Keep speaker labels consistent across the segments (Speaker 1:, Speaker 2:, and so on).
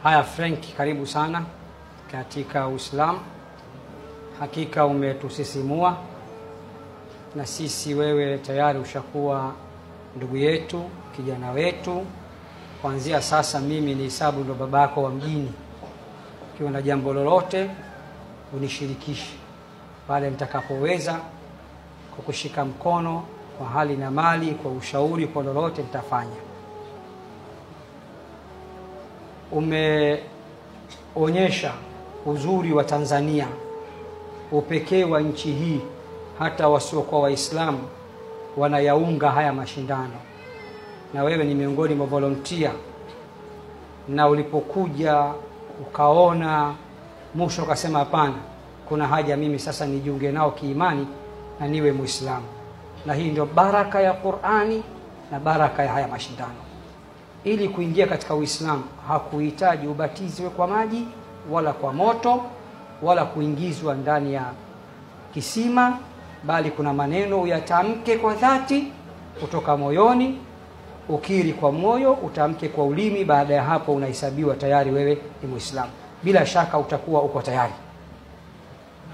Speaker 1: Haya Frank, karibu sana katika Uislamu. Hakika umetusisimua na sisi wewe tayari ushakuwa ndugu yetu, kijana wetu. Kuanzia sasa mimi ni hisabu ndo babako wa mjini. Ukiwa na jambo lolote unishirikishe pale nitakapoweza, kukushika mkono kwa hali na mali, kwa ushauri, kwa lolote nitafanya. Umeonyesha uzuri wa Tanzania, upekee wa nchi hii, hata wasiokuwa Waislamu wanayaunga haya mashindano, na wewe ni miongoni mwa volunteer. Na ulipokuja ukaona mwisho ukasema hapana, kuna haja mimi sasa nijiunge nao kiimani na niwe Muislamu. Na hii ndio baraka ya Qur'ani na baraka ya haya mashindano. Ili kuingia katika Uislamu hakuhitaji ubatizwe kwa maji wala kwa moto wala kuingizwa ndani ya kisima, bali kuna maneno uyatamke kwa dhati kutoka moyoni, ukiri kwa moyo, utamke kwa ulimi. Baada ya hapo unahesabiwa tayari wewe ni Muislamu. Bila shaka utakuwa uko tayari.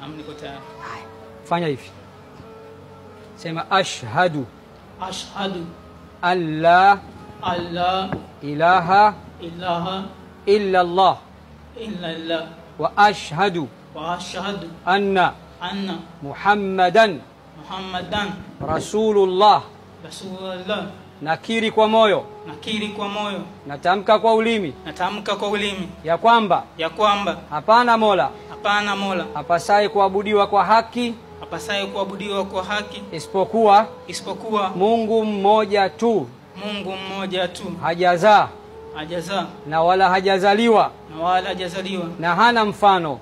Speaker 2: Naam, niko tayari.
Speaker 1: Haya, fanya hivi. Sema ashhadu an la ilaha illa Allah wa ashhadu anna Muhammadan Rasulullah. Nakiri kwa moyo, natamka kwa ulimi, ya kwamba hapana mola apasaye kuabudiwa kwa haki isipokuwa Mungu mmoja tu, hajazaa na wala hajazaliwa na hana mfano.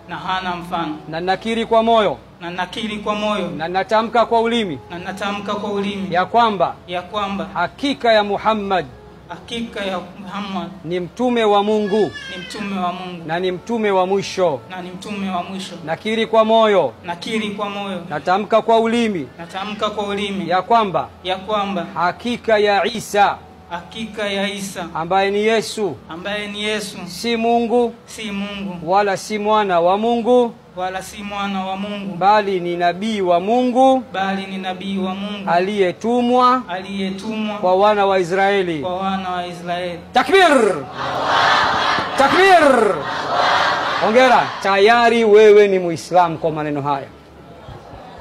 Speaker 1: Na nakiri kwa moyo na natamka kwa ulimi ya kwamba hakika ya Muhammad ni mtume wa Mungu na ni mtume wa mwisho. Nakiri kwa moyo natamka kwa ulimi ya kwamba hakika ya Isa ambaye ni Yesu si Mungu wala si mwana wa Mungu bali ni nabii wa Mungu aliyetumwa kwa wana wa Israeli. Takbir! Takbir! Hongera, tayari wewe ni Muislamu kwa maneno haya.